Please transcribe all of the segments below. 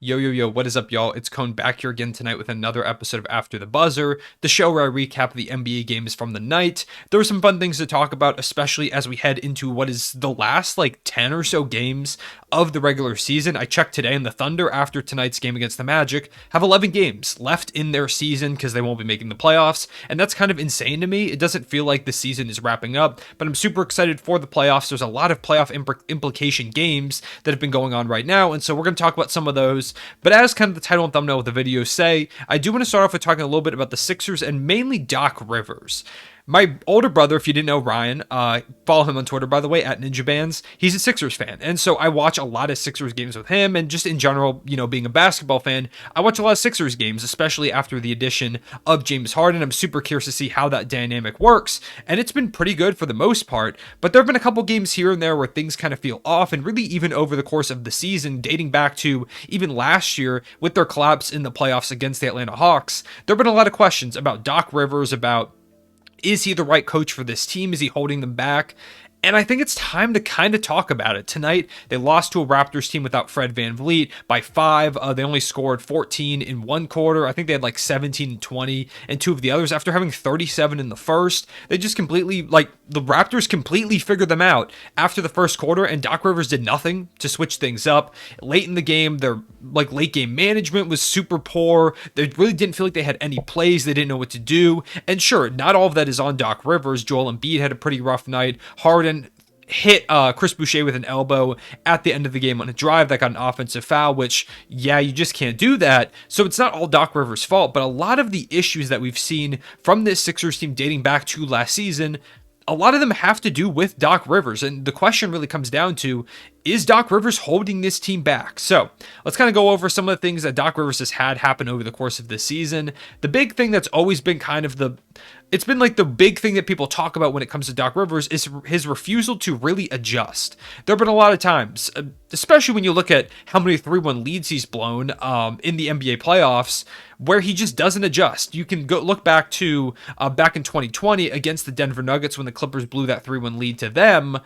Yo, yo, yo, what is up, y'all? It's Cone back here again tonight with another episode of After the Buzzer, the show where I recap the NBA games from the night. There are some fun things to talk about, especially as we head into what is the last 10 or so games of the regular season. I checked today, and the Thunder, after tonight's game against the Magic, have 11 games left in their season because they won't be making the playoffs, and that's kind of insane to me. It doesn't feel like the season is wrapping up, but I'm super excited for the playoffs. There's a lot of playoff implication games that have been going on right now, and so we're going to talk about some of those. But as kind of the title and thumbnail of the video say, I do want to start off with talking a little bit about the Sixers and mainly Doc Rivers. My older brother, if you didn't know Ryan, follow him on Twitter, by the way, at Ninja Bands. He's a Sixers fan. And so I watch a lot of Sixers games with him. And just in general, being a basketball fan, I watch a lot of Sixers games, especially after the addition of James Harden. I'm super curious to see how that dynamic works. And it's been pretty good for the most part. But there have been a couple games here and there where things kind of feel off. And really, even over the course of the season, dating back to even last year with their collapse in the playoffs against the Atlanta Hawks, there have been a lot of questions about Doc Rivers, about is he the right coach for this team? Is he holding them back? And I think it's time to kind of talk about it. Tonight, they lost to a Raptors team without Fred VanVleet by 5. They only scored 14 in one quarter. I think they had 17 and 20 in two of the others. After having 37 in the first, they just completely, the Raptors completely figured them out after the first quarter, and Doc Rivers did nothing to switch things up. Late in the game, their late game management was super poor. They really didn't feel like they had any plays. They didn't know what to do. And sure, not all of that is on Doc Rivers. Joel Embiid had a pretty rough night. Harden hit Chris Boucher with an elbow at the end of the game on a drive that got an offensive foul, which, yeah, you just can't do that. So it's not all Doc Rivers' fault, but a lot of the issues that we've seen from this Sixers team dating back to last season, a lot of them have to do with Doc Rivers. And the question really comes down to, is Doc Rivers holding this team back? So let's kind of go over some of the things that Doc Rivers has had happen over the course of this season. The big thing that's always been it's been the big thing that people talk about when it comes to Doc Rivers is his refusal to really adjust. There have been a lot of times, especially when you look at how many 3-1 leads he's blown in the NBA playoffs, where he just doesn't adjust. You can go look back to back in 2020 against the Denver Nuggets when the Clippers blew that 3-1 lead to them.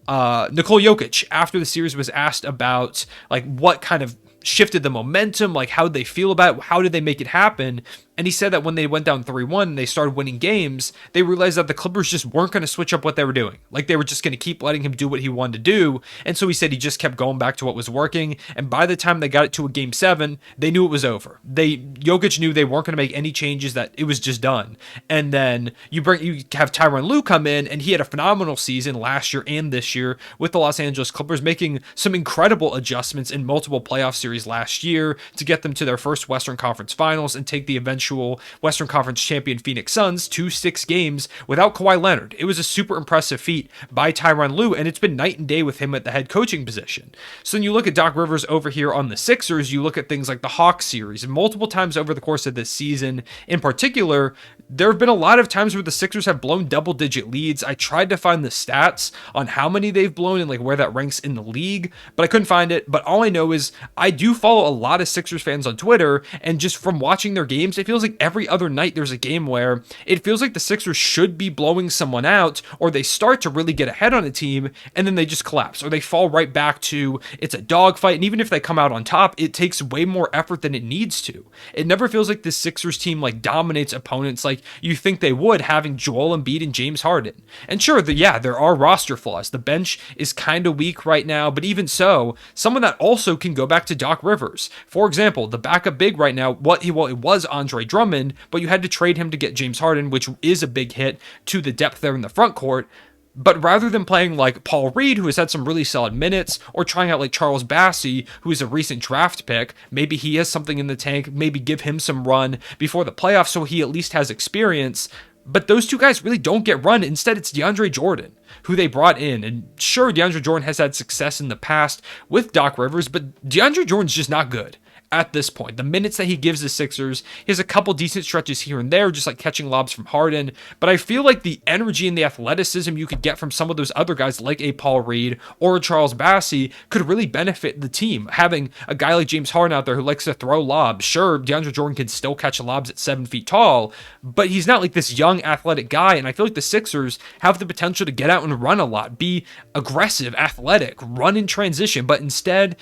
Nikola Jokic, after the series, was asked about what kind of shifted the momentum, how did they feel about it, how did they make it happen, and he said that when they went down 3-1 and they started winning games, they realized that the Clippers just weren't going to switch up what they were doing. They were just going to keep letting him do what he wanted to do. And so he said he just kept going back to what was working. And by the time they got it to a game 7, they knew it was over. Jokic knew they weren't going to make any changes, that it was just done. And then you have Tyronn Lue come in, and he had a phenomenal season last year and this year with the Los Angeles Clippers, making some incredible adjustments in multiple playoff series last year to get them to their first Western Conference Finals and take the eventual Western Conference champion Phoenix Suns to 6 games without Kawhi Leonard. It was a super impressive feat by Tyronn Lue, and it's been night and day with him at the head coaching position. So when you look at Doc Rivers over here on the Sixers, you look at things like the Hawks series, and multiple times over the course of this season in particular, there have been a lot of times where the Sixers have blown double-digit leads. I tried to find the stats on how many they've blown and where that ranks in the league, but I couldn't find it. But all I know is I do follow a lot of Sixers fans on Twitter, and just from watching their games, it feels like every other night there's a game where it feels like the Sixers should be blowing someone out, or they start to really get ahead on a team, and then they just collapse, or they fall right back to it's a dogfight. And even if they come out on top, it takes way more effort than it needs to. It never feels like this Sixers team dominates opponents like you think they would, having Joel Embiid and James Harden. And sure, there are roster flaws. The bench is kind of weak right now, but even so, some of that also can go back to Doc Rivers. For example, the backup big right now, it was Andre Drummond, but you had to trade him to get James Harden, which is a big hit to the depth there in the front court. But rather than playing Paul Reed, who has had some really solid minutes, or trying out Charles Bassey, who is a recent draft pick, maybe he has something in the tank, maybe give him some run before the playoffs so he at least has experience. But those two guys really don't get run. Instead, it's DeAndre Jordan, who they brought in. And sure, DeAndre Jordan has had success in the past with Doc Rivers, but DeAndre Jordan's just not good at this point. The minutes that he gives the Sixers, he has a couple decent stretches here and there, just catching lobs from Harden. But I feel like the energy and the athleticism you could get from some of those other guys like a Paul Reed or a Charles Bassey could really benefit the team. Having a guy like James Harden out there who likes to throw lobs. Sure, DeAndre Jordan can still catch lobs at 7 feet tall, but he's not this young athletic guy. And I feel like the Sixers have the potential to get out and run a lot, be aggressive, athletic, run in transition, but instead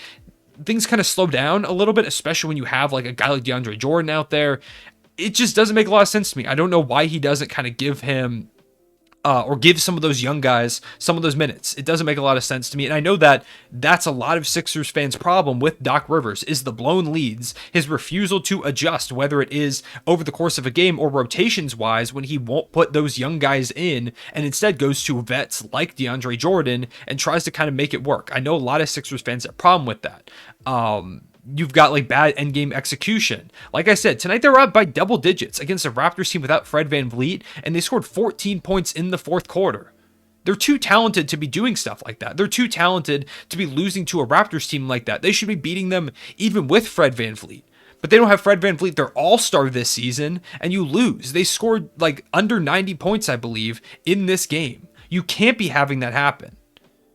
things kind of slow down a little bit, especially when you have like a guy like DeAndre Jordan out there. It just doesn't make a lot of sense to me. I don't know why he doesn't kind of give him or give some of those young guys some of those minutes. It doesn't make a lot of sense to me. And I know that that's a lot of Sixers fans' problem with Doc Rivers is the blown leads, his refusal to adjust, whether it is over the course of a game or rotations wise, when he won't put those young guys in and instead goes to vets like DeAndre Jordan and tries to kind of make it work. I know a lot of Sixers fans have a problem with that. You've got like bad endgame execution. Like I said, tonight they were up by double digits against a Raptors team without Fred VanVleet, and they scored 14 points in the fourth quarter. They're too talented to be doing stuff like that. They're too talented to be losing to a Raptors team like that. They should be beating them even with Fred VanVleet. But they don't have Fred VanVleet, their all-star this season, and you lose. They scored like under 90 points, I believe, in this game. You can't be having that happen.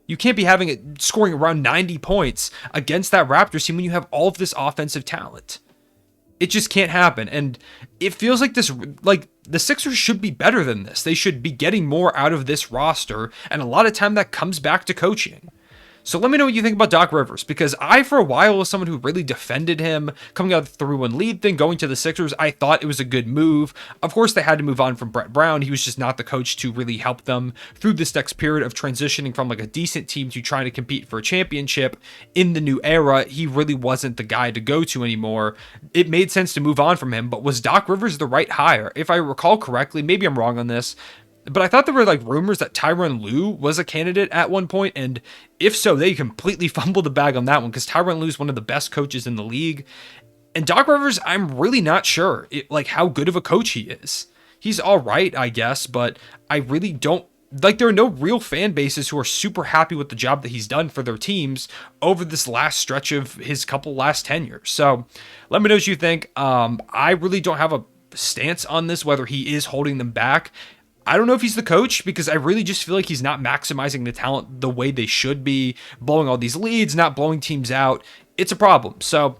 You can't be having it scoring around 90 points against that Raptors team when you have all of this offensive talent. It just can't happen. And it feels like the Sixers should be better than this. They should be getting more out of this roster. And a lot of time that comes back to coaching. So let me know what you think about Doc Rivers, because I, for a while, was someone who really defended him coming out of the 3-1 lead thing, going to the Sixers. I thought it was a good move. Of course, they had to move on from Brett Brown. He was just not the coach to really help them through this next period of transitioning from like a decent team to trying to compete for a championship in the new era. He really wasn't the guy to go to anymore. It made sense to move on from him, but was Doc Rivers the right hire? If I recall correctly, maybe I'm wrong on this, but I thought there were like rumors that Tyronn Lue was a candidate at one point, and if so, they completely fumbled the bag on that one because Tyronn Lue is one of the best coaches in the league. And Doc Rivers, I'm really not sure how good of a coach he is. He's all right, I guess, but I really don't there are no real fan bases who are super happy with the job that he's done for their teams over this last stretch of his couple last tenures. So let me know what you think. I really don't have a stance on this, whether he is holding them back. I don't know if he's the coach, because I really just feel like he's not maximizing the talent the way they should be, blowing all these leads, not blowing teams out. It's a problem. So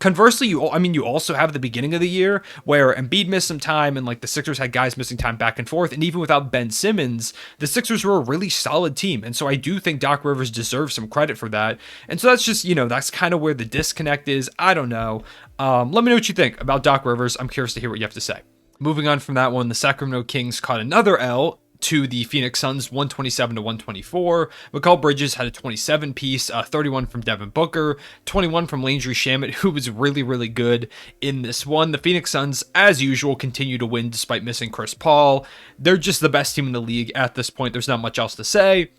conversely, you also have the beginning of the year where Embiid missed some time and like the Sixers had guys missing time back and forth. And even without Ben Simmons, the Sixers were a really solid team. And so I do think Doc Rivers deserves some credit for that. And so that's just, that's kind of where the disconnect is. I don't know. Let me know what you think about Doc Rivers. I'm curious to hear what you have to say. Moving on from that one, the Sacramento Kings caught another L to the Phoenix Suns, 127-124. Mikal Bridges had a 27-piece, 31 from Devin Booker, 21 from Landry Shamet, who was really, really good in this one. The Phoenix Suns, as usual, continue to win despite missing Chris Paul. They're just the best team in the league at this point. There's not much else to say.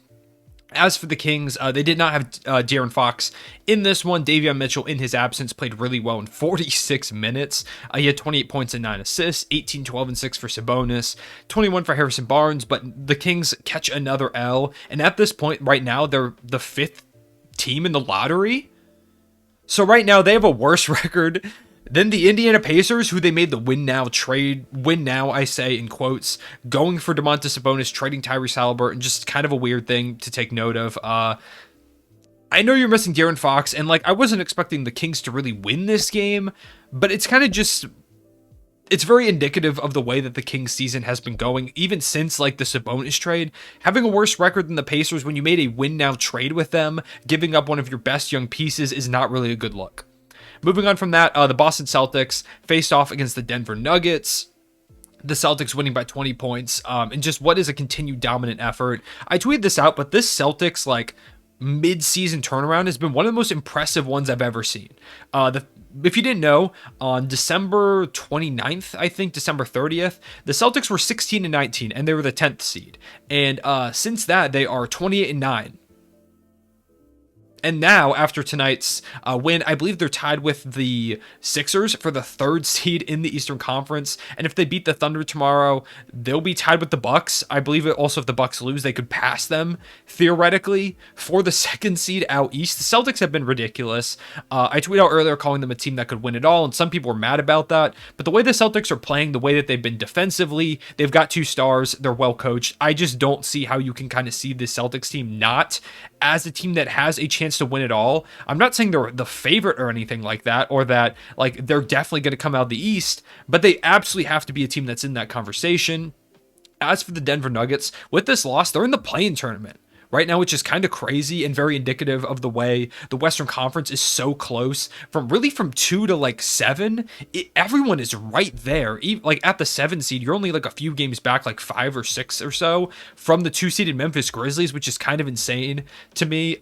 As for the Kings, they did not have De'Aaron Fox in this one. Davion Mitchell, in his absence, played really well in 46 minutes. He had 28 points and 9 assists, 18, 12, and 6 for Sabonis, 21 for Harrison Barnes, but the Kings catch another L. And at this point, right now, they're the 5th team in the lottery. So right now, they have a worse record than the Indiana Pacers, who they made the win now, I say in quotes, going for Domantas Sabonis, trading Tyrese Haliburton, just kind of a weird thing to take note of. I know you're missing De'Aaron Fox, and I wasn't expecting the Kings to really win this game, but it's kind of just, it's very indicative of the way that the Kings season has been going, even since the Sabonis trade. Having a worse record than the Pacers when you made a win now trade with them, giving up one of your best young pieces is not really a good look. Moving on from that, the Boston Celtics faced off against the Denver Nuggets. The Celtics winning by 20 points, and just what is a continued dominant effort. I tweeted this out, but this Celtics mid-season turnaround has been one of the most impressive ones I've ever seen. If you didn't know, on December 29th, I think December 30th, the Celtics were 16-19, and they were the 10th seed. And since that, they are 28-9. And now, after tonight's win, I believe they're tied with the Sixers for the 3rd seed in the Eastern Conference. And if they beat the Thunder tomorrow, they'll be tied with the Bucks. I believe also if the Bucks lose, they could pass them, theoretically, for the 2nd seed out East. The Celtics have been ridiculous. I tweeted out earlier calling them a team that could win it all, and some people were mad about that. But the way the Celtics are playing, the way that they've been defensively, they've got 2 stars, they're well coached. I just don't see how you can kind of see this Celtics team not as a team that has a chance to win it all. I'm not saying they're the favorite or anything like that, or that they're definitely going to come out of the East, but they absolutely have to be a team that's in that conversation. As for the Denver Nuggets, with this loss, they're in the play-in tournament, right now, which is kind of crazy and very indicative of the way the Western Conference is so close from 2 to like 7. Everyone is right there. Like at the 7 seed, you're only like a few games back, like 5 or 6 or so from the 2 seeded Memphis Grizzlies, which is kind of insane to me.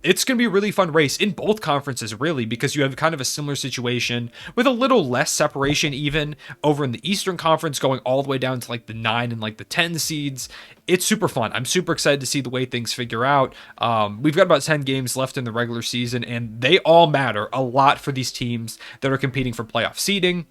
It's going to be a really fun race in both conferences, really, because you have kind of a similar situation with a little less separation even over in the Eastern Conference, going all the way down to like the 9 and like the 10 seeds. It's super fun. I'm super excited to see the way things figure out. We've got about 10 games left in the regular season, and they all matter a lot for these teams that are competing for playoff seeding.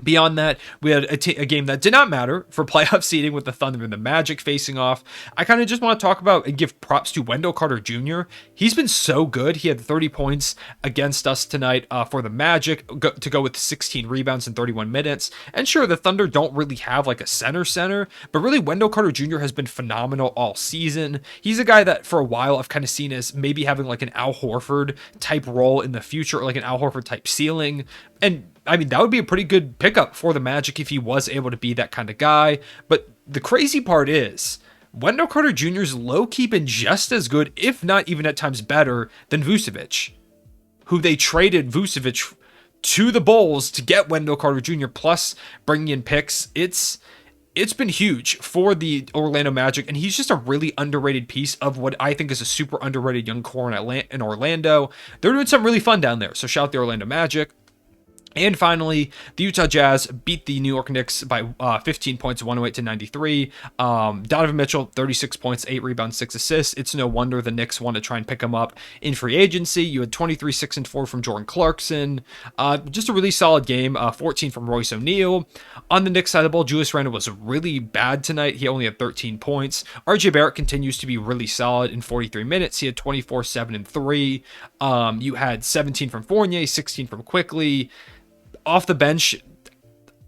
Beyond that, we had a game that did not matter for playoff seeding with the Thunder and the Magic facing off. I kind of just want to talk about and give props to Wendell Carter Jr. He's been so good. He had 30 points against us tonight for the Magic to go with 16 rebounds in 31 minutes. And sure, the Thunder don't really have like a center, but really Wendell Carter Jr. has been phenomenal all season. He's a guy that for a while I've kind of seen as maybe having like an Al Horford type role in the future, or like an Al Horford type ceiling. And I mean, that would be a pretty good pickup for the Magic if he was able to be that kind of guy. But the crazy part is, Wendell Carter Jr.'s low-key been just as good, if not even at times better, than Vucevic, who they traded Vucevic to the Bulls to get Wendell Carter Jr., plus bringing in picks. It's been huge for the Orlando Magic, and he's just a really underrated piece of what I think is a super underrated young core in Orlando. They're doing something really fun down there, so shout out the Orlando Magic. And finally, the Utah Jazz beat the New York Knicks by 15 points, 108-93. Donovan Mitchell, 36 points, 8 rebounds, 6 assists. It's no wonder the Knicks want to try and pick him up in free agency. You had 23, 6, and 4 from Jordan Clarkson. Just a really solid game. 14 from Royce O'Neal. On the Knicks side of the ball, Julius Randle was really bad tonight. He only had 13 points. RJ Barrett continues to be really solid in 43 minutes. He had 24, 7, and 3. You had 17 from Fournier, 16 from Quickly. Off the bench,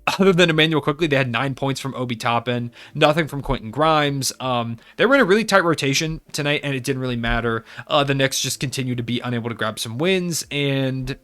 other than Emmanuel Quickley, they had 9 points from Obi Toppin, nothing from Quentin Grimes. They were in a really tight rotation tonight, and it didn't really matter. The Knicks just continue to be unable to grab some wins, and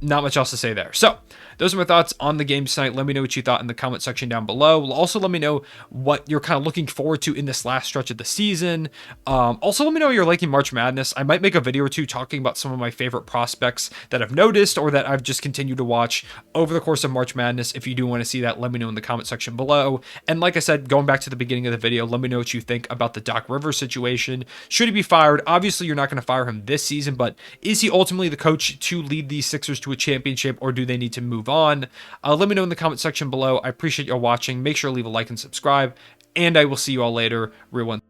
not much else to say there. So those are my thoughts on the game tonight. Let me know what you thought in the comment section down below. Also, let me know what you're kind of looking forward to in this last stretch of the season. Also, let me know you're liking March Madness. I might make a video or two talking about some of my favorite prospects that I've noticed or that I've just continued to watch over the course of March Madness. If you do want to see that, let me know in the comment section below. And like I said, going back to the beginning of the video, let me know what you think about the Doc Rivers situation. Should he be fired? Obviously, you're not going to fire him this season, but is he ultimately the coach to lead these Sixers to a championship, or do they need to move on? Let me know in the comment section below. I appreciate y'all watching. Make sure to leave a like and subscribe, and I will see you all later. Real one.